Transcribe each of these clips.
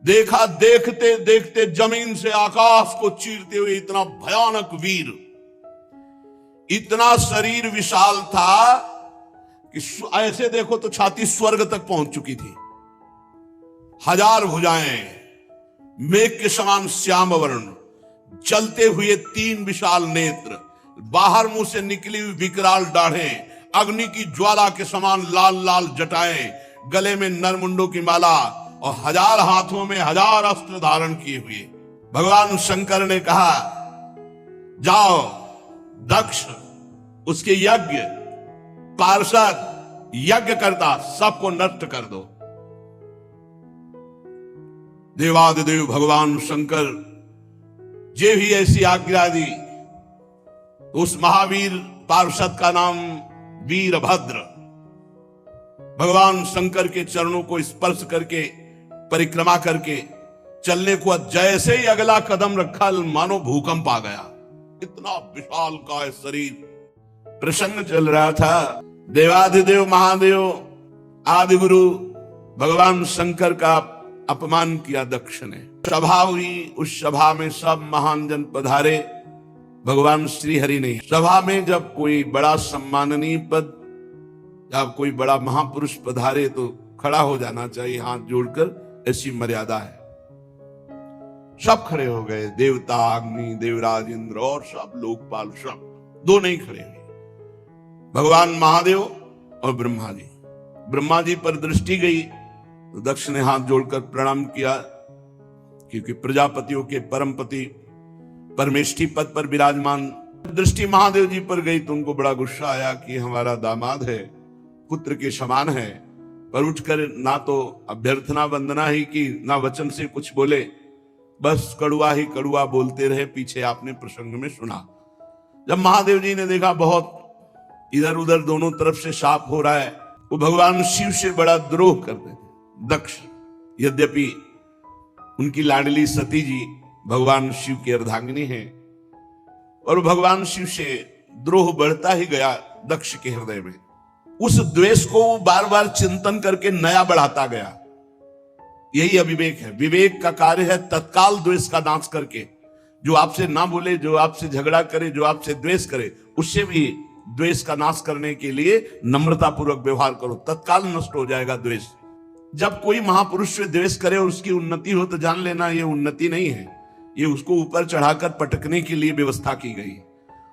देखा देखते देखते जमीन से आकाश को चीरते हुए इतना भयानक वीर, इतना शरीर विशाल था कि ऐसे देखो तो छाती स्वर्ग तक पहुंच चुकी थी। 1000 भुजाएं, मेघ के समान श्याम वर्ण, चलते हुए 3 विशाल नेत्र, बाहर मुंह से निकली हुई विकराल दाढ़ें, अग्नि की ज्वाला के समान लाल लाल जटाएं, गले में नरमुंडों की माला और 1000 हाथों में 1000 अस्त्र धारण किए हुए। भगवान शंकर ने कहा, जाओ दक्ष, उसके यज्ञ, पार्षद, यज्ञ करता सबको नष्ट कर दो। देवादिदेव भगवान शंकर जे भी ऐसी आज्ञा दी तो उस महावीर पार्षद का नाम वीरभद्र भगवान शंकर के चरणों को स्पर्श करके परिक्रमा करके चलने को जैसे ही अगला कदम रखा मानो भूकंप आ गया। इतना विशाल का शरीर प्रसन्न चल रहा था। देवाधिदेव महादेव आदि गुरु भगवान शंकर का अपमान किया दक्ष ने। सभा हुई, उस सभा में सब महान जन पधारे, भगवान श्री हरि ने। सभा में जब कोई बड़ा सम्माननीय पद या कोई बड़ा महापुरुष पधारे तो खड़ा हो जाना चाहिए हाथ जोड़कर, ऐसी मर्यादा है। सब खड़े हो गए, देवता, अग्नि, देवराज, इंद्र और सब लोकपाल, सब। 2 नहीं खड़े हुए, भगवान महादेव और ब्रह्मा जी। ब्रह्मा जी पर दृष्टि गई तो दक्ष ने हाथ जोड़कर प्रणाम किया, क्योंकि प्रजापतियों के परमपति परमेष्ठी पद पर विराजमान। दृष्टि महादेव जी पर गई तो उनको बड़ा गुस्सा आया कि हमारा दामाद है, पुत्र के समान है, पर उठकर ना तो अभ्यर्थना वंदना ही की, ना वचन से कुछ बोले, बस कड़ुआ ही कड़ुआ बोलते रहे। पीछे आपने प्रसंग में सुना। जब महादेव जी ने देखा बहुत इधर उधर दोनों तरफ से शाप हो रहा है, वो भगवान शिव से बड़ा द्रोह करते थे दक्ष। यद्यपि उनकी लाडली सती जी भगवान शिव की अर्धांगिनी है, और भगवान शिव से द्रोह बढ़ता ही गया दक्ष के हृदय में। उस द्वेष को बार बार चिंतन करके नया बढ़ाता गया। यही अविवेक है। विवेक का कार्य है तत्काल द्वेष का नाश करके, जो आपसे ना बोले, जो आपसे झगड़ा करे, जो आपसे द्वेष करे, उससे भी द्वेष का नाश करने के लिए नम्रता पूर्वक व्यवहार करो, तत्काल नष्ट हो जाएगा द्वेष। जब कोई महापुरुष से द्वेष करे और उसकी उन्नति हो तो जान लेना ये उन्नति नहीं है, ये उसको ऊपर चढ़ाकर पटकने के लिए व्यवस्था की गई।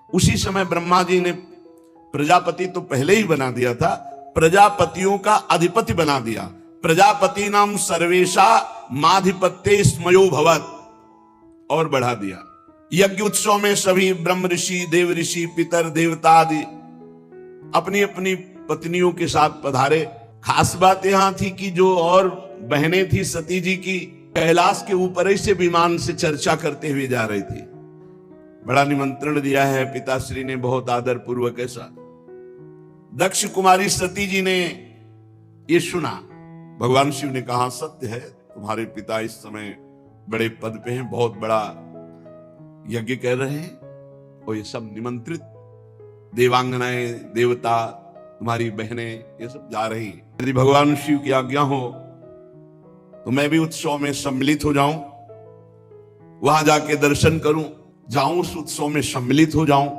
उसी समय ब्रह्मा जी ने प्रजापति तो पहले ही बना दिया था, प्रजापतियों का अधिपति बना दिया। प्रजापति नाम सर्वेशा माधिपत्य स्मयो भवत, और बढ़ा दिया। यज्ञ उत्सव में सभी ब्रह्म ऋषि, देव ऋषि, पितर, देवता आदि अपनी अपनी पत्नियों के साथ पधारे। खास बात यहां थी कि जो और बहनें थी सती जी की, कैलाश के ऊपर ही से विमान से चर्चा करते हुए जा रही थी। बड़ा निमंत्रण दिया है पिताश्री ने, बहुत आदर पूर्वक ऐसा। दक्ष कुमारी सती जी ने ये सुना। भगवान शिव ने कहा, सत्य है, तुम्हारे पिता इस समय बड़े पद पे हैं, बहुत बड़ा यज्ञ कर रहे हैं, और ये सब निमंत्रित देवांगनाएं, देवता, तुम्हारी बहनें, ये सब जा रही। यदि भगवान शिव की आज्ञा हो तो मैं भी उत्सव में सम्मिलित हो जाऊं, वहां जाके दर्शन करूं, जाऊं उस उत्सव में सम्मिलित हो जाऊं,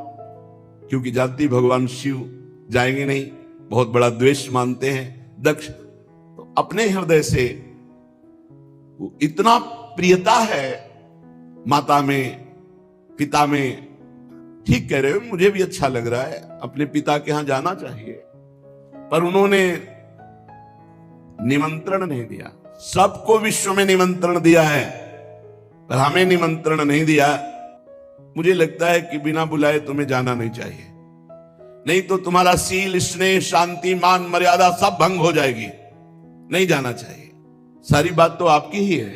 क्योंकि जाति भगवान शिव जाएंगे नहीं, बहुत बड़ा द्वेष मानते हैं दक्ष। तो अपने हृदय से इतना प्रियता है माता में, पिता में। ठीक कह रहे हो, मुझे भी अच्छा लग रहा है, अपने पिता के यहां जाना चाहिए, पर उन्होंने निमंत्रण नहीं दिया। सबको विश्व में निमंत्रण दिया है, पर हमें निमंत्रण नहीं दिया। मुझे लगता है कि बिना बुलाए तुम्हें जाना नहीं चाहिए, नहीं तो तुम्हारा सील, स्नेह, शांति, मान, मर्यादा सब भंग हो जाएगी। नहीं जाना चाहिए। सारी बात तो आपकी ही है।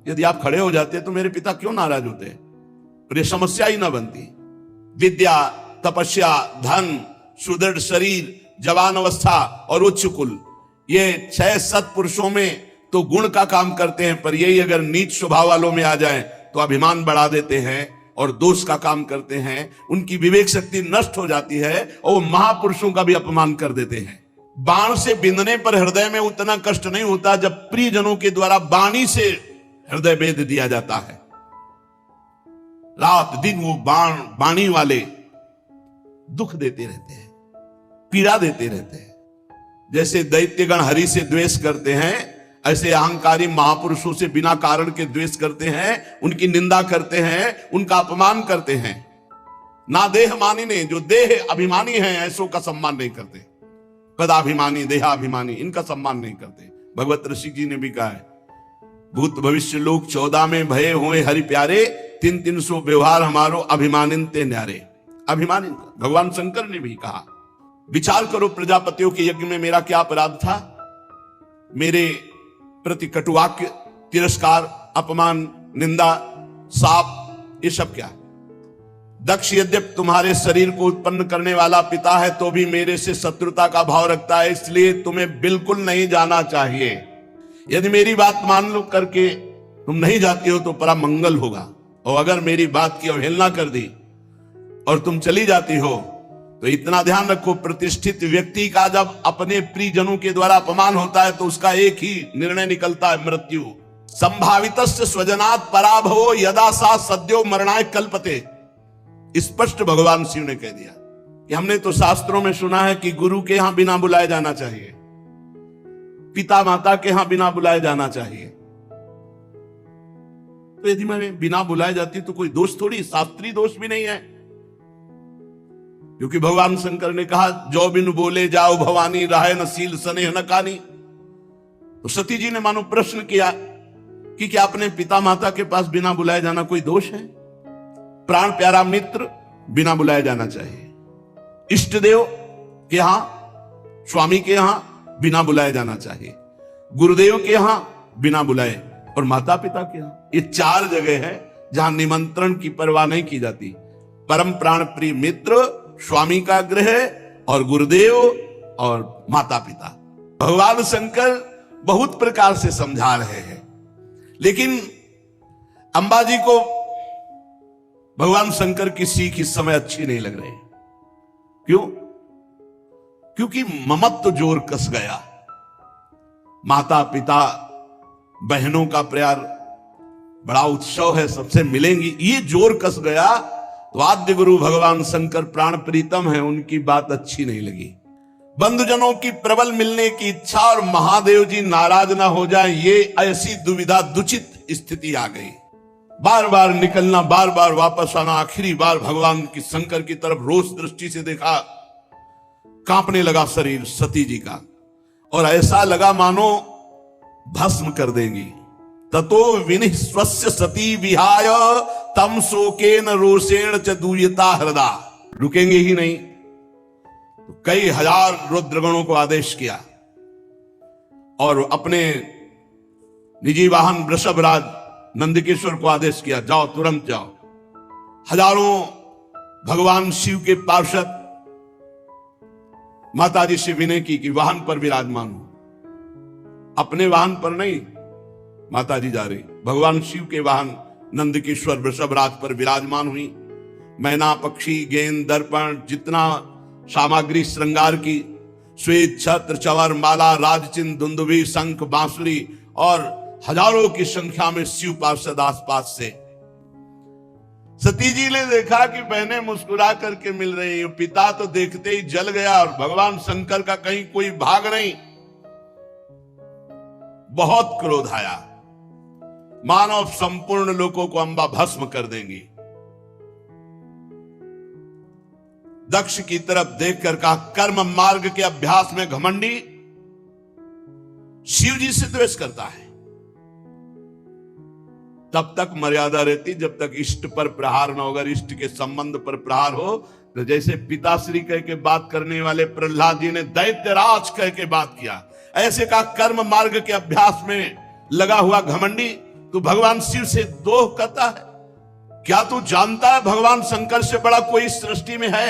यदि आप खड़े हो जाते तो मेरे पिता क्यों नाराज होते, और ये समस्या ही ना बनती। विद्या, तपस्या, धन, सुदृढ़ शरीर, जवान अवस्था और उच्च कुल, ये 6 सत्पुरुषों में तो गुण का काम करते हैं, पर यही अगर नीच स्वभाव वालों में आ जाए तो अभिमान बढ़ा देते हैं और दोष का काम करते हैं। उनकी विवेक शक्ति नष्ट हो जाती है और वो महापुरुषों का भी अपमान कर देते हैं। बाण से बिंदने पर हृदय में उतना कष्ट नहीं होता जब प्रियजनों के द्वारा वाणी से हृदय भेद दिया जाता है। रात दिन वो वाणी वाले दुख देते रहते हैं, पीड़ा देते रहते हैं। जैसे दैत्यगण हरि से द्वेष करते हैं, ऐसे अहंकारी महापुरुषों से बिना कारण के द्वेष करते हैं, उनकी निंदा करते हैं, उनका अपमान करते हैं। ना देह मानी ने, जो देह अभिमानी हैं ऐसों का सम्मान नहीं करते। पदाभिमानी, देहाभिमानी, इनका सम्मान नहीं करते। भगवत ऋषि जी ने भी कहा है, भूत भविष्य लोक 14 में भये हुए हरि प्यारे, 300 व्यवहार हमारो अभिमानिन ते न्यारे। अभिमानी भगवान शंकर ने भी कहा, विचार करो प्रजापतियों के यज्ञ में मेरा क्या अपराध था? मेरे प्रति कटुवाक्य, तिरस्कार, अपमान, निंदा, शाप, ये सब क्या? दक्ष यद्यप तुम्हारे शरीर को उत्पन्न करने वाला पिता है तो भी मेरे से शत्रुता का भाव रखता है, इसलिए तुम्हें बिल्कुल नहीं जाना चाहिए। यदि मेरी बात मान लो करके तुम नहीं जाती हो तो बड़ा मंगल होगा, और अगर मेरी बात की अवहेलना कर दी और तुम चली जाती हो तो इतना ध्यान रखो, प्रतिष्ठित व्यक्ति का जब अपने प्रियजनों के द्वारा अपमान होता है तो उसका एक ही निर्णय निकलता है, मृत्यु। संभावितस्य स्वजनात् पराभवो यदा सा सद्यो मरणाय कल्पते। स्पष्ट भगवान शिव ने कह दिया कि हमने तो शास्त्रों में सुना है कि गुरु के यहां बिना बुलाए जाना चाहिए, पिता माता के यहां बिना बुलाए जाना चाहिए। तो यदि मैं बिना बुलाए जाती तो कोई दोष थोड़ी, शास्त्रीय दोष भी नहीं है, क्योंकि भगवान शंकर ने कहा, जो बिनु बोले जाओ भवानी, राहे न सील स्नेह न कानी। तो सती जी ने मानो प्रश्न किया कि क्या अपने पिता माता के पास बिना बुलाए जाना कोई दोष है? प्राण प्यारा मित्र बिना बुलाए जाना चाहिए, इष्ट देव के यहां, स्वामी के यहां बिना बुलाए जाना चाहिए, गुरुदेव के यहां बिना बुलाए, और माता पिता के यहां। ये 4 जगह है जहां निमंत्रण की परवाह नहीं की जाती। परम प्राण प्रिय मित्र, स्वामी का गृह, और गुरुदेव और माता पिता। भगवान शंकर बहुत प्रकार से समझा रहे हैं, लेकिन अंबाजी को भगवान शंकर की सीख इस समय अच्छी नहीं लग रही। क्यों? क्योंकि ममत्व जोर कस गया। माता पिता बहनों का प्यार बड़ा उत्सव है, सबसे मिलेंगी, ये जोर कस गया तो आद्य गुरु भगवान शंकर प्राण प्रीतम है, उनकी बात अच्छी नहीं लगी। बंधुजनों की प्रबल मिलने की इच्छा और महादेव जी नाराज ना हो जाए, ये ऐसी दुविधा दुचित स्थिति आ गई। बार बार निकलना, बार बार वापस आना। आखिरी बार भगवान की शंकर की तरफ रोष दृष्टि से देखा, कांपने लगा शरीर सती जी का, और ऐसा लगा मानो भस्म कर देंगी। ततो विनिस्वस्य सती विहाय तम शोकेन रोषेण च दूयता हृदा। रुकेंगे ही नहीं तो कई हजार रुद्रगणों को आदेश किया और अपने निजी वाहन वृषभराज नंदकेश्वर को आदेश किया, जाओ तुरंत जाओ। हजारों भगवान शिव के पार्षद माताजी से विनय की कि वाहन पर विराजमान हो। अपने वाहन पर नहीं माताजी जा रही, भगवान शिव के वाहन नंदकेश्वर वृषभराज पर विराजमान हुई। मैना, पक्षी, गेंद, दर्पण, जितना सामग्री श्रृंगार की, श्वेत छत्र, चवर, माला, राजचिन्ह, दुंदुभी, शंख, बांसुरी और हजारों की संख्या में शिव पार्षद आसपास से। सती जी ने देखा कि बहनें मुस्कुरा करके मिल रही हैं, पिता तो देखते ही जल गया और भगवान शंकर का कहीं कोई भाग नहीं। बहुत क्रोध आया, मानव संपूर्ण लोगों को अंबा भस्म कर देंगी। दक्ष की तरफ देखकर कहा, कर्म मार्ग के अभ्यास में घमंडी शिव जी से द्वेष करता है। तब तक मर्यादा रहती जब तक इष्ट पर प्रहार न हो। अगर इष्ट के संबंध पर प्रहार हो तो जैसे पिताश्री कह के बात करने वाले प्रहलाद जी ने दैत्यराज कह के बात किया, ऐसे का कर्म मार्ग के अभ्यास में लगा हुआ घमंडी तू भगवान शिव से द्रोह करता है। क्या तू जानता है भगवान शंकर से बड़ा कोई सृष्टि में है?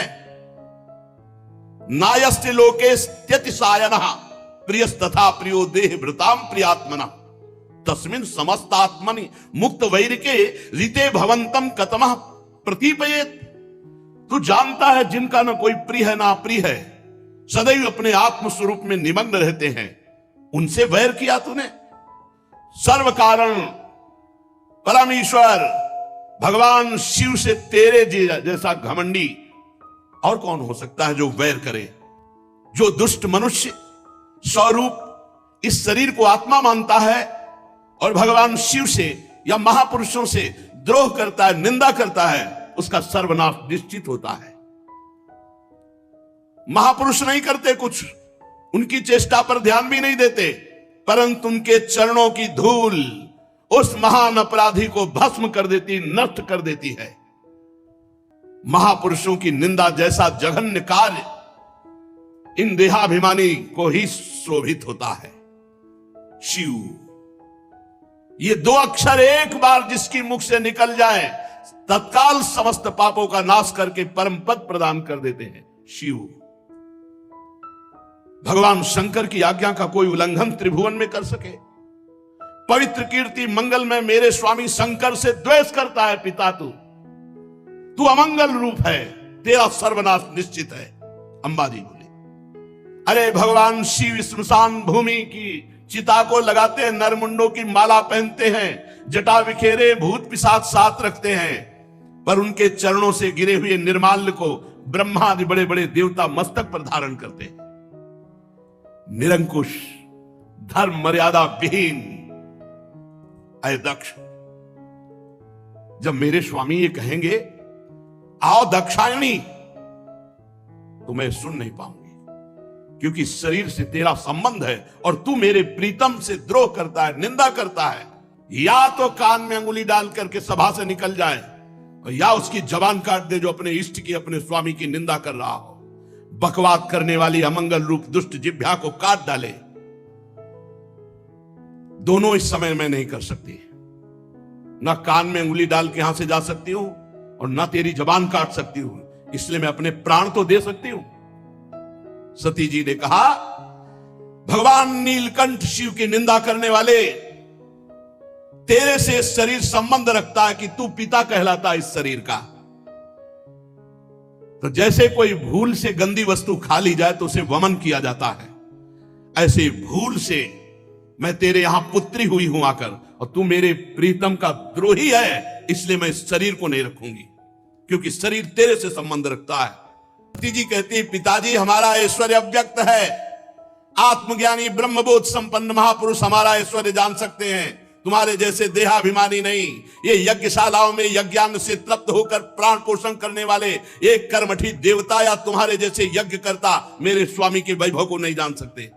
नायस्ति लोकेस्त्यतिसायनः प्रियस्तथा प्रियो देह भृताम प्रियात्मना तस्मिन् समस्तात्मनि मुक्त वैरिके रीते भवंतम कतमः प्रतीपयेत। तू जानता है जिनका न कोई प्रिय है ना अप्रिय है, सदैव अपने आत्म स्वरूप में निमग्न रहते हैं, उनसे वैर किया तूने। सर्व कारण परमेश्वर भगवान शिव से तेरे जैसा घमंडी और कौन हो सकता है जो वैर करे। जो दुष्ट मनुष्य स्वरूप इस शरीर को आत्मा मानता है और भगवान शिव से या महापुरुषों से द्रोह करता है, निंदा करता है, उसका सर्वनाश निश्चित होता है। महापुरुष नहीं करते कुछ, उनकी चेष्टा पर ध्यान भी नहीं देते, परंतु उनके चरणों की धूल उस महान अपराधी को भस्म कर देती, नष्ट कर देती है। महापुरुषों की निंदा जैसा जघन्य कार्य इन देहाभिमानी को ही शोभित होता है। शिव, ये दो अक्षर एक बार जिसकी मुख से निकल जाए तत्काल समस्त पापों का नाश करके परम पद प्रदान कर देते हैं। शिव, भगवान शंकर की आज्ञा का कोई उल्लंघन त्रिभुवन में कर सके? पवित्र कीर्ति मंगल में मेरे स्वामी शंकर से द्वेष करता है पिता तू अमंगल रूप है, तेरा सर्वनाश निश्चित है। अंबाजी बोले, अरे भगवान शिव स्मशान भूमि की चिता को लगाते हैं, नरमुंडों की माला पहनते हैं, जटा बिखेरे भूत पिशाच साथ रखते हैं, पर उनके चरणों से गिरे हुए निर्माल्य को ब्रह्मा आदि बड़े बड़े देवता मस्तक पर धारण करते हैं। निरंकुश, धर्म मर्यादा विहीन, अय दक्ष, जब मेरे स्वामी ये कहेंगे आओ दक्षायणी, तो मैं सुन नहीं पाऊंगी, क्योंकि शरीर से तेरा संबंध है और तू मेरे प्रीतम से द्रोह करता है, निंदा करता है। या तो कान में अंगुली डाल करके सभा से निकल जाए, या उसकी जबान काट दे जो अपने इष्ट की, अपने स्वामी की निंदा कर रहा हो। बकवाद करने वाली अमंगल रूप दुष्ट जिह्वा को काट डाले। दोनों इस समय मैं नहीं कर सकती, ना कान में उंगली डाल के यहां से जा सकती हूं और ना तेरी जबान काट सकती हूं, इसलिए मैं अपने प्राण तो दे सकती हूं। सती जी ने कहा, भगवान नीलकंठ शिव की निंदा करने वाले, तेरे से शरीर संबंध रखता है कि तू पिता कहलाता है इस शरीर का। तो जैसे कोई भूल से गंदी वस्तु खा ली जाए तो उसे वमन किया जाता है, ऐसे भूल से मैं तेरे यहां पुत्री हुई हूं आकर, और तू मेरे प्रीतम का द्रोही है, इसलिए मैं इस शरीर को नहीं रखूंगी, क्योंकि शरीर तेरे से संबंध रखता है। सती जी कहती, पिताजी हमारा ऐश्वर्य अव्यक्त है, आत्मज्ञानी ब्रह्मबोध संपन्न महापुरुष हमारा ऐश्वर्य जान सकते हैं, तुम्हारे जैसे देहाभिमानी नहीं। ये यज्ञशालाओं में यज्ञान से तृप्त होकर प्राण पोषण करने वाले एक कर्मठी देवता या तुम्हारे जैसे यज्ञ करता मेरे स्वामी के वैभव को नहीं जान सकते।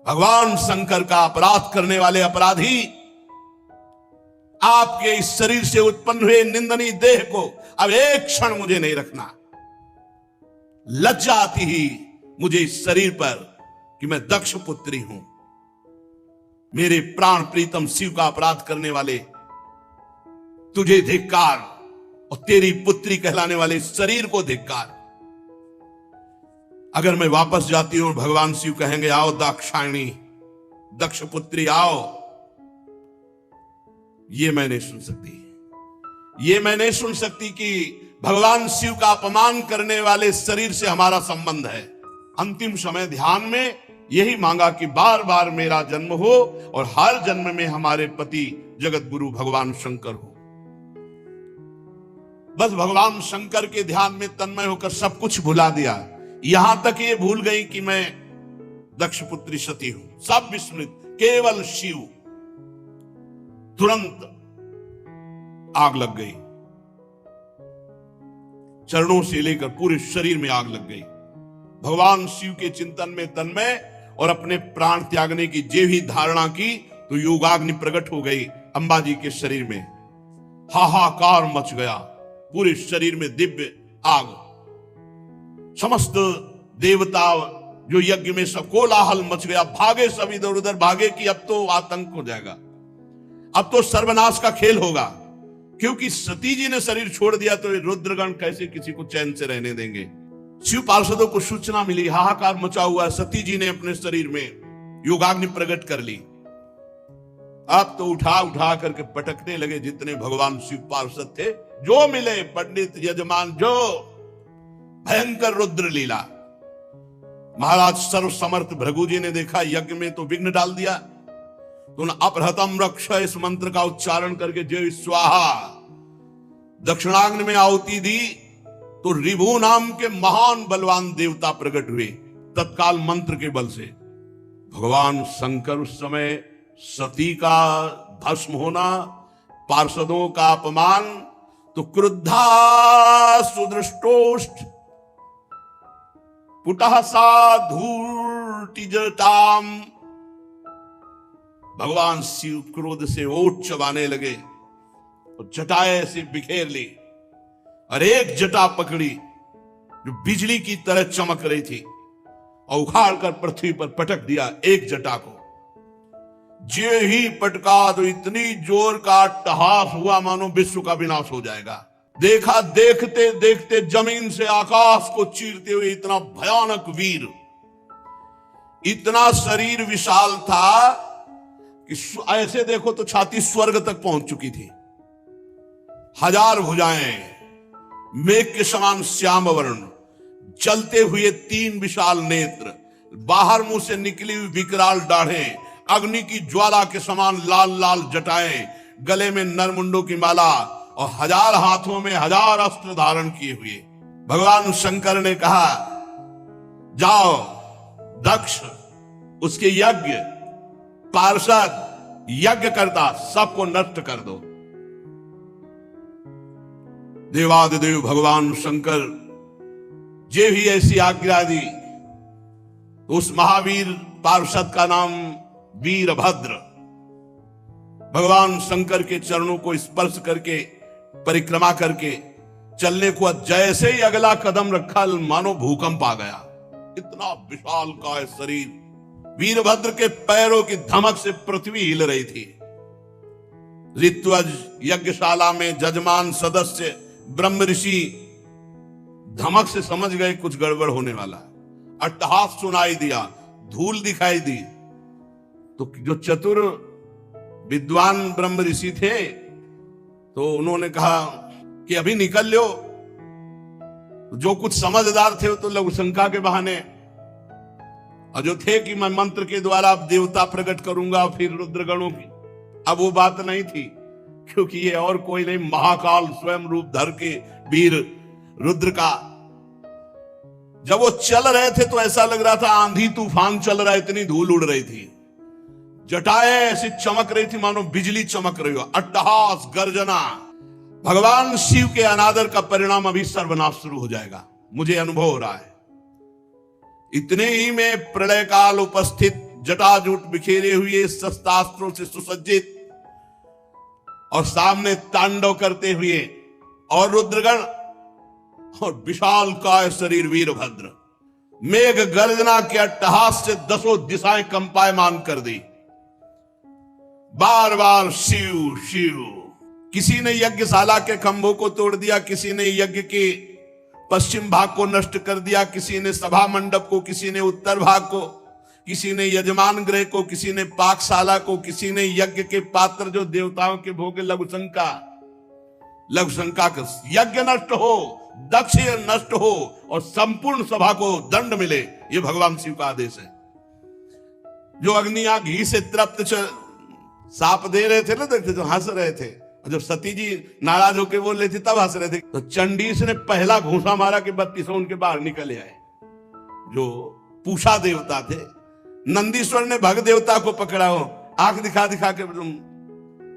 भगवान शंकर का अपराध करने वाले अपराधी आपके इस शरीर से उत्पन्न हुए निंदनीय देह को अब एक क्षण मुझे नहीं रखना। लज्जा आती ही मुझे इस शरीर पर कि मैं दक्ष पुत्री हूं। मेरे प्राण प्रीतम शिव का अपराध करने वाले, तुझे धिक्कार, और तेरी पुत्री कहलाने वाले शरीर को धिक्कार। अगर मैं वापस जाती हूं, भगवान शिव कहेंगे आओ दाक्षायणी, दक्ष पुत्री आओ, ये मैं नहीं सुन सकती। ये मैं नहीं सुन सकती कि भगवान शिव का अपमान करने वाले शरीर से हमारा संबंध है। अंतिम समय ध्यान में यही मांगा कि बार बार मेरा जन्म हो और हर जन्म में हमारे पति जगत गुरु भगवान शंकर हो। बस भगवान शंकर के ध्यान में तन्मय होकर सब कुछ भुला दिया। यहां तक ये भूल गई कि मैं दक्ष पुत्री सती हूं, सब विस्मृत, केवल शिव। तुरंत आग लग गई, चरणों से लेकर पूरे शरीर में आग लग गई। भगवान शिव के चिंतन में तन्मय और अपने प्राण त्यागने की जे भी धारणा की तो योगाग्नि प्रकट हो गई अंबाजी के शरीर में। हाहाकार मच गया, पूरे शरीर में दिव्य आग। समस्त देवता जो यज्ञ में सब कोलाहल मच गया, भागे सब इधर उधर भागे कि अब तो आतंक हो जाएगा, अब तो सर्वनाश का खेल होगा। क्योंकि सती जी ने शरीर छोड़ दिया तो रुद्रगण कैसे किसी को चैन से रहने देंगे। शिव पार्षदों को सूचना मिली, हाहाकार मचा हुआ है, सती जी ने अपने शरीर में योगाग्नि प्रकट कर ली। अब तो उठा उठा करके पटकने लगे जितने भगवान शिव पार्षद थे, जो मिले, पंडित यजमान, जो भयंकर रुद्र लीला। महाराज सर्व समर्थ भृगु जी ने देखा, यज्ञ में तो विघ्न डाल दिया। तो अपहृतम रक्ष इस मंत्र का उच्चारण करके जय स्वाहा दक्षिणाग्नि में आहुति दी तो रिभु नाम के महान बलवान देवता प्रकट हुए तत्काल मंत्र के बल से। भगवान शंकर उस समय सती का भस्म होना, पार्षदों का अपमान, तो क्रुद्धा सुदृष्टोष्ट पुटः साधूर्तिजटाम, भगवान शिव क्रोध से ओट चबाने लगे और जटाएं ऐसे बिखेर ली और एक जटा पकड़ी जो बिजली की तरह चमक रही थी और उखाड़ कर पृथ्वी पर पटक दिया एक जटा को। जे ही पटका तो इतनी जोर का अट्टहास हुआ मानो विश्व का विनाश हो जाएगा। देखा देखते देखते जमीन से आकाश को चीरते हुए इतना भयानक वीर, इतना शरीर विशाल था कि ऐसे देखो तो छाती स्वर्ग तक पहुंच चुकी थी। 1000 भुजाएं, मेघ के समान श्याम वर्ण, चलते हुए 3 विशाल नेत्र, बाहर मुंह से निकली हुई विकराल दाढ़ें, अग्नि की ज्वाला के समान लाल लाल जटाएं, गले में नरमुंडों की माला और 1000 हाथों में 1000 अस्त्र धारण किए हुए। भगवान शंकर ने कहा, जाओ दक्ष, उसके यज्ञ, पार्षद, यज्ञ करता सबको नष्ट कर दो। देवादिदेव भगवान शंकर जे भी ऐसी आज्ञा दी तो उस महावीर पार्षद का नाम वीरभद्र भगवान शंकर के चरणों को स्पर्श करके परिक्रमा करके चलने को जैसे ही अगला कदम रखा मानो भूकंप आ गया। इतना विशाल का शरीर, वीरभद्र के पैरों की धमक से पृथ्वी हिल रही थी। ऋत्वज यज्ञशाला में जजमान सदस्य ब्रह्म ऋषि धमक से समझ गए कुछ गड़बड़ होने वाला। अट्टहास सुनाई दिया, धूल दिखाई दी, तो जो चतुर विद्वान ब्रह्म ऋषि थे तो उन्होंने कहा कि अभी निकल लो। जो कुछ समझदार थे तो लघु शंका के बहाने, और जो थे कि मैं मंत्र के द्वारा अब देवता प्रकट करूंगा फिर रुद्रगणों की, अब वो बात नहीं थी, क्योंकि ये और कोई नहीं, महाकाल स्वयं रूप धर के वीर रुद्र का। जब वो चल रहे थे तो ऐसा लग रहा था आंधी तूफान चल रहा है, इतनी धूल उड़ रही थी, जटाएं ऐसी चमक रही थी मानो बिजली चमक रही हो, अट्टहास गर्जना। भगवान शिव के अनादर का परिणाम अभी सर्वनाश शुरू हो जाएगा, मुझे अनुभव हो रहा है। इतने ही में प्रलय काल उपस्थित, जटाजूट बिखेरे हुए, शस्त्रास्त्रों से सुसज्जित और सामने तांडव करते हुए और रुद्रगण और विशाल काय शरीर वीरभद्र, मेघ गर्जना के अट्टहास से 10 दिशाएं कंपायमान कर दी। बार बार शिव शिव। किसी ने यज्ञशाला के खंभों को तोड़ दिया, किसी ने यज्ञ के पश्चिम भाग को नष्ट कर दिया, किसी ने सभा मंडप को, किसी ने उत्तर भाग को, किसी ने यजमान गृह को, किसी ने पाकशाला को, किसी ने यज्ञ के पात्र जो देवताओं के भोगे लघुशंका का यज्ञ नष्ट हो, दक्ष नष्ट हो और संपूर्ण सभा को दंड मिले, ये भगवान शिव का आदेश है। जो अग्नियां घी से तृप्त साप दे रहे थे ना, देखते तो हंस रहे थे, और जब सती जी नाराज होकर बोल रही थी तब हंस रहे थे। तो चंडीस ने पहला घूंसा मारा कि 32 उनके बाहर निकले आए, जो पूषा देवता थे। नंदीश्वर ने भग देवता को पकड़ा हो, आंख दिखा दिखा के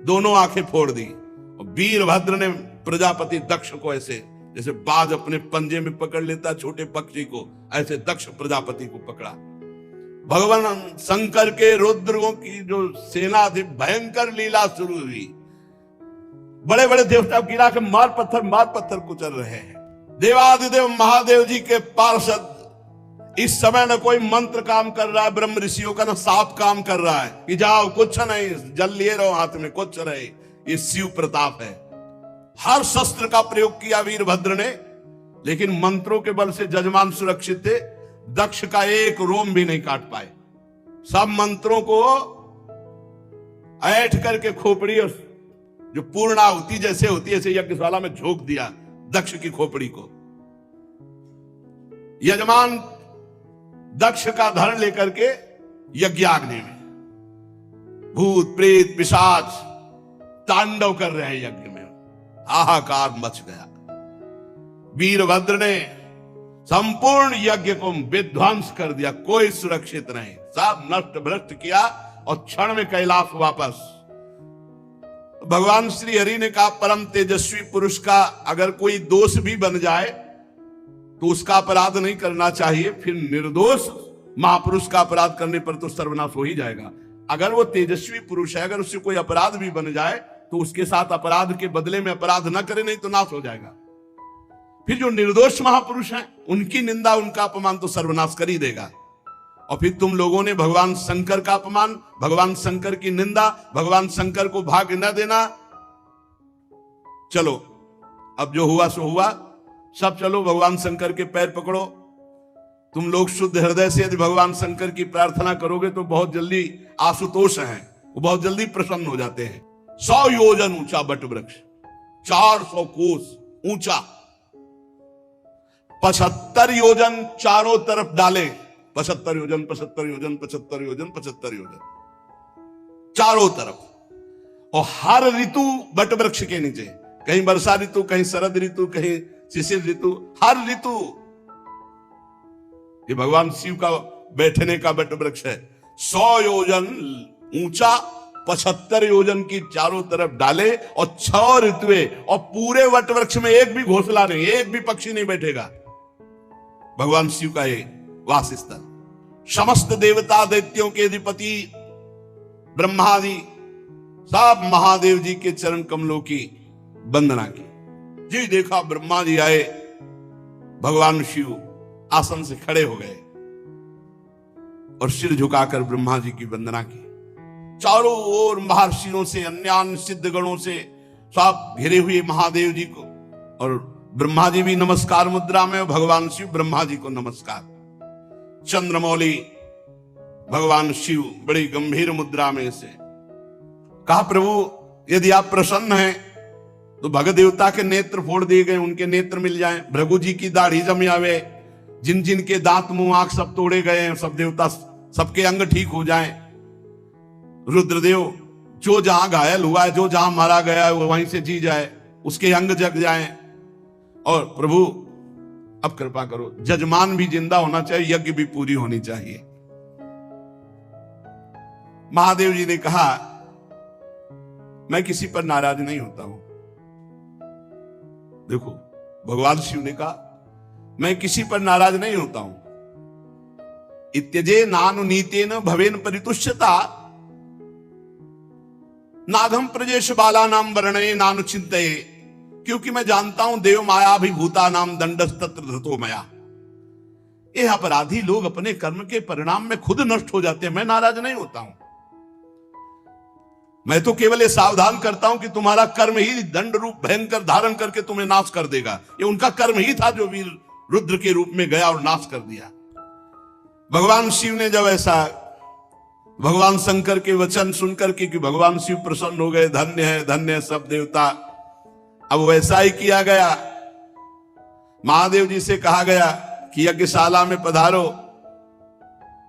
दोनों आंखें फोड़ दी। और वीरभद्र ने प्रजापति दक्ष को ऐसे जैसे बाज अपने पंजे में पकड़ लेता छोटे पक्षी को, ऐसे दक्ष प्रजापति को पकड़ा। भगवान शंकर के रुद्रों की जो सेना थी, भयंकर लीला शुरू हुई। बड़े बड़े देवता गिरा के मार पत्थर कुचल रहे हैं। देवादिदेव महादेव जी के पार्षद इस समय न कोई मंत्र काम कर रहा है, ब्रह्म ऋषियों का न साप काम कर रहा है कि जाओ कुछ नहीं, जल लिए रहो हाथ में, कुछ रहे। ये शिव प्रताप है। हर शस्त्र का प्रयोग किया वीरभद्र ने, लेकिन मंत्रों के बल से जजमान सुरक्षित थे। दक्ष का एक रोम भी नहीं काट पाए। सब मंत्रों को ऐठ करके खोपड़ी और जो पूर्णाहुति जैसे होती है ऐसे यज्ञशाला में झोंक दिया दक्ष की खोपड़ी को। यजमान दक्ष का धड़ लेकर के यज्ञाग्नि में भूत प्रेत पिशाच तांडव कर रहे हैं यज्ञ में, हाहाकार मच गया। वीरभद्र ने संपूर्ण यज्ञ को विध्वंस कर दिया, कोई सुरक्षित नहीं, सब नष्ट भ्रष्ट किया और क्षण में कैलाश वापस। भगवान श्री हरि ने कहा परम तेजस्वी पुरुष का अगर कोई दोष भी बन जाए तो उसका अपराध नहीं करना चाहिए, फिर निर्दोष महापुरुष का अपराध करने पर तो सर्वनाश हो ही जाएगा। अगर वो तेजस्वी पुरुष है, अगर उससे कोई अपराध भी बन जाए तो उसके साथ अपराध के बदले में अपराध न करे, नहीं तो नाश हो जाएगा। फिर जो निर्दोष महापुरुष हैं उनकी निंदा उनका अपमान तो सर्वनाश कर ही देगा। और फिर तुम लोगों ने भगवान शंकर का अपमान, भगवान शंकर की निंदा, भगवान शंकर को भाग न देना। चलो अब जो हुआ सो हुआ, सब चलो भगवान शंकर के पैर पकड़ो। तुम लोग शुद्ध हृदय से यदि भगवान शंकर की प्रार्थना करोगे तो बहुत जल्दी आशुतोष हैं, वो बहुत जल्दी प्रसन्न हो जाते हैं। 100 योजन ऊंचा वट वृक्ष, 400 कोस ऊंचा, 75 योजन चारों तरफ डाले, 75 योजन 75 योजन 75 योजन 75 योजन चारों तरफ। और हर ऋतु वट वृक्ष के नीचे, कहीं वर्षा ऋतु, कहीं शरद ऋतु, कहीं शिशिर ऋतु, हर ऋतु ये भगवान शिव का बैठने का वट वृक्ष है। 100 योजन ऊंचा, 75 योजन की चारों तरफ डाले और 6 ऋतुएं, और पूरे वट वृक्ष में एक भी घोंसला नहीं, एक भी पक्षी नहीं बैठेगा। भगवान शिव का ये वास स्थल। समस्त देवता दैत्यों के अधिपति ब्रह्मादि सब महादेव जी के चरण कमलों की वंदना की। जी देखा ब्रह्मा जी आए, भगवान शिव आसन से खड़े हो गए और सिर झुकाकर ब्रह्मा जी की वंदना की। चारों ओर महर्षियों से, अन्य सिद्ध गणों से सब घिरे हुए महादेव जी को, और ब्रह्मा जी भी नमस्कार मुद्रा में, भगवान शिव ब्रह्मा जी को नमस्कार। चंद्रमौली भगवान शिव बड़ी गंभीर मुद्रा में से कहा प्रभु यदि आप प्रसन्न हैं तो भगत देवता के नेत्र फोड़ दिए गए, उनके नेत्र मिल जाएं। भृगु जी की दाढ़ी जम आवे, जिन जिन के दांत मुंह आंख सब तोड़े गए हैं, सब देवता सबके अंग ठीक हो जाएं। रुद्रदेव जो जहां घायल हुआ है, जो जहां मारा गया है, वो वहीं से जी जाए, उसके अंग जग जाएं। और प्रभु अब कृपा करो, जजमान भी जिंदा होना चाहिए, यज्ञ भी पूरी होनी चाहिए। महादेव जी ने कहा मैं किसी पर नाराज नहीं होता हूं। देखो भगवान शिव ने कहा मैं किसी पर नाराज नहीं होता हूं। इत्यजे नानुनीतेन भवेन परितुष्यता नागम प्रजेश बाला नाम वर्णये नानु चिंतये, क्योंकि मैं जानता हूं देव माया भी भूता नाम दंडस्तत्र धृतो मया। ये अपराधी लोग अपने कर्म के परिणाम में खुद नष्ट हो जाते हैं, मैं नाराज नहीं होता हूं। मैं तो केवल ये सावधान करता हूं कि तुम्हारा कर्म ही दंड रूप भयंकर धारण करके तुम्हें नाश कर देगा। ये उनका कर्म ही था जो वीर रुद्र के रूप में गया और नाश कर दिया। भगवान शिव ने जब ऐसा भगवान शंकर के वचन सुनकर के कि भगवान शिव प्रसन्न हो गए, धन्य है सब देवता, अब वैसा ही किया गया। महादेव जी से कहा गया कि यज्ञशाला में पधारो,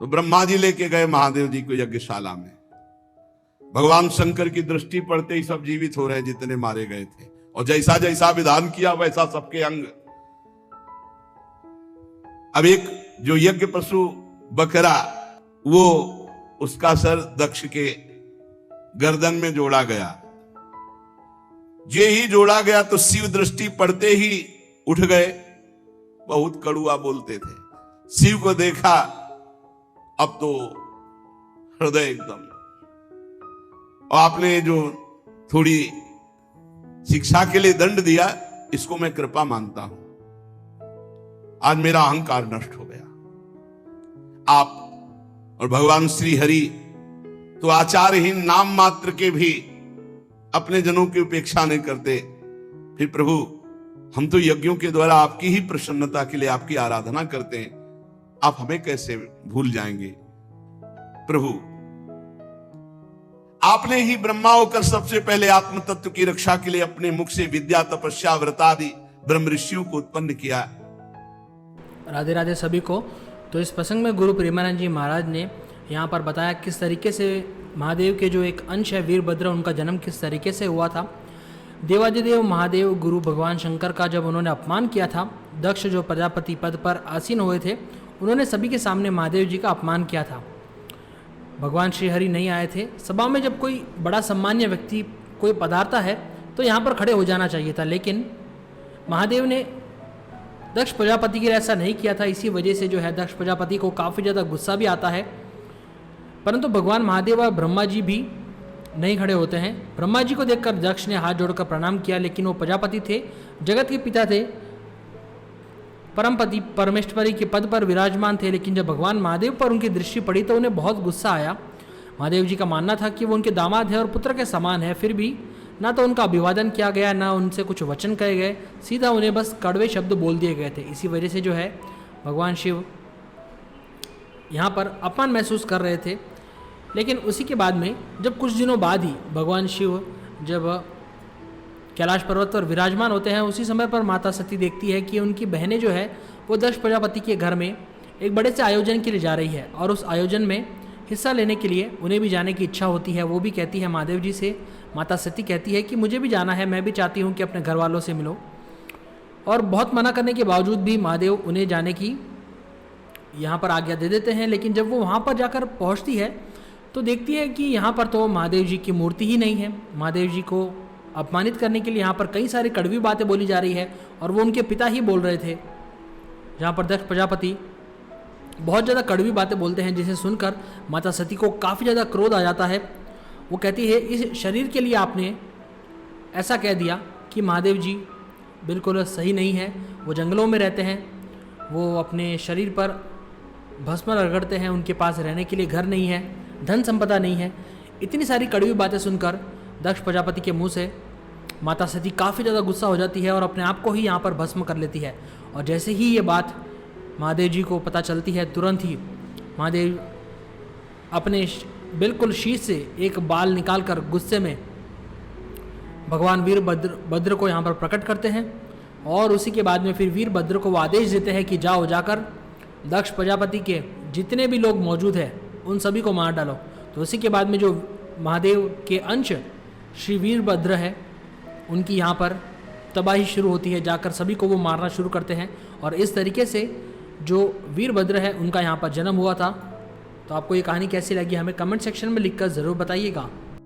तो ब्रह्मा जी लेके गए महादेव जी को यज्ञशाला में। भगवान शंकर की दृष्टि पड़ते ही सब जीवित हो रहे जितने मारे गए थे, और जैसा जैसा विधान किया वैसा सबके अंग। अब एक जो यज्ञ पशु बकरा, वो उसका सर दक्ष के गर्दन में जोड़ा गया। जे ही जोड़ा गया तो शिव दृष्टि पड़ते ही उठ गए, बहुत कड़ुआ बोलते थे। शिव को देखा अब तो हृदय एकदम, और आपने जो थोड़ी शिक्षा के लिए दंड दिया, इसको मैं कृपा मानता हूं। आज मेरा अहंकार नष्ट हो गया। आप और भगवान श्री हरि तो आचारहीन नाम मात्र के भी अपने जनों की उपेक्षा नहीं करते। फिर प्रभु हम तो यज्ञों के द्वारा आपकी ही प्रसन्नता के लिए आपकी आराधना करते हैं, आप हमें कैसे भूल जाएंगे। प्रभु आपने ही ब्रह्मा होकर सबसे पहले आत्म तत्व की रक्षा के लिए अपने मुख से विद्या तपस्या व्रतादि ब्रह्म ऋषियों को उत्पन्न किया। राधे राधे सभी को। तो इस प्रसंग में गुरु प्रेमानंद जी महाराज ने यहाँ पर बताया किस तरीके से महादेव के जो एक अंश है वीरभद्र, उनका जन्म किस तरीके से हुआ था। देवादिदेव महादेव गुरु भगवान शंकर का जब उन्होंने अपमान किया था, दक्ष जो प्रजापति पद पर आसीन हुए थे, उन्होंने सभी के सामने महादेव जी का अपमान किया था। भगवान श्री हरि नहीं आए थे। सभा में जब कोई बड़ा सम्मान्य व्यक्ति कोई पधारता है तो यहाँ पर खड़े हो जाना चाहिए था, लेकिन महादेव ने दक्ष प्रजापति के लिए ऐसा नहीं किया था। इसी वजह से जो है दक्ष प्रजापति को काफ़ी ज़्यादा गुस्सा भी आता है, परंतु भगवान महादेव और ब्रह्मा जी भी नहीं खड़े होते हैं। ब्रह्मा जी को देखकर दक्ष ने हाथ जोड़कर प्रणाम किया, लेकिन वो प्रजापति थे, जगत के पिता थे, परमपति परमेश्वरी के पद पर विराजमान थे। लेकिन जब भगवान महादेव पर उनकी दृष्टि पड़ी तो उन्हें बहुत गुस्सा आया। महादेव जी का मानना था कि वो उनके दामाद है और पुत्र के समान है, फिर भी ना तो उनका अभिवादन किया गया, ना उनसे कुछ वचन कहे गए, सीधा उन्हें बस कड़वे शब्द बोल दिए गए थे। इसी वजह से जो है भगवान शिव यहाँ पर अपमान महसूस कर रहे थे। लेकिन उसी के बाद में जब कुछ दिनों बाद ही भगवान शिव जब कैलाश पर्वत पर विराजमान होते हैं, उसी समय पर माता सती देखती है कि उनकी बहनें जो है वो दक्ष प्रजापति के घर में एक बड़े से आयोजन के लिए जा रही है, और उस आयोजन में हिस्सा लेने के लिए उन्हें भी जाने की इच्छा होती है। वो भी कहती है महादेव जी से, माता सती कहती है कि मुझे भी जाना है, मैं भी चाहती हूँ कि अपने घर वालों से मिलो। और बहुत मना करने के बावजूद भी महादेव उन्हें जाने की यहाँ पर आज्ञा दे देते हैं। लेकिन जब वो वहाँ पर जाकर पहुँचती है तो देखती है कि यहाँ पर तो महादेव जी की मूर्ति ही नहीं है। महादेव जी को अपमानित करने के लिए यहाँ पर कई सारी कड़वी बातें बोली जा रही है, और वो उनके पिता ही बोल रहे थे। जहाँ पर दक्ष प्रजापति बहुत ज़्यादा कड़वी बातें बोलते हैं, जिसे सुनकर माता सती को काफ़ी ज़्यादा क्रोध आ जाता है। वो कहती है, इस शरीर के लिए आपने ऐसा कह दिया कि महादेव जी बिल्कुल सही नहीं है। वो जंगलों में रहते हैं, वो अपने शरीर पर भस्म रगड़ते हैं, उनके पास रहने के लिए घर नहीं है, धन संपदा नहीं है। इतनी सारी कड़वी बातें सुनकर दक्ष प्रजापति के मुंह से माता सती काफ़ी ज़्यादा गुस्सा हो जाती है और अपने आप को ही यहाँ पर भस्म कर लेती है। और जैसे ही ये बात महादेव जी को पता चलती है, तुरंत ही महादेव अपने बिल्कुल शीश से एक बाल निकालकर गुस्से में भगवान वीरभद्र को यहाँ पर प्रकट करते हैं। और उसी के बाद में फिर वीरभद्र को वो आदेश देते हैं कि जाओ, जाकर दक्ष प्रजापति के जितने भी लोग मौजूद हैं उन सभी को मार डालो। तो उसी के बाद में जो महादेव के अंश श्री वीरभद्र है, उनकी यहाँ पर तबाही शुरू होती है। जाकर सभी को वो मारना शुरू करते हैं, और इस तरीके से जो वीरभद्र है उनका यहाँ पर जन्म हुआ था। तो आपको ये कहानी कैसी लगी हमें कमेंट सेक्शन में लिखकर ज़रूर बताइएगा।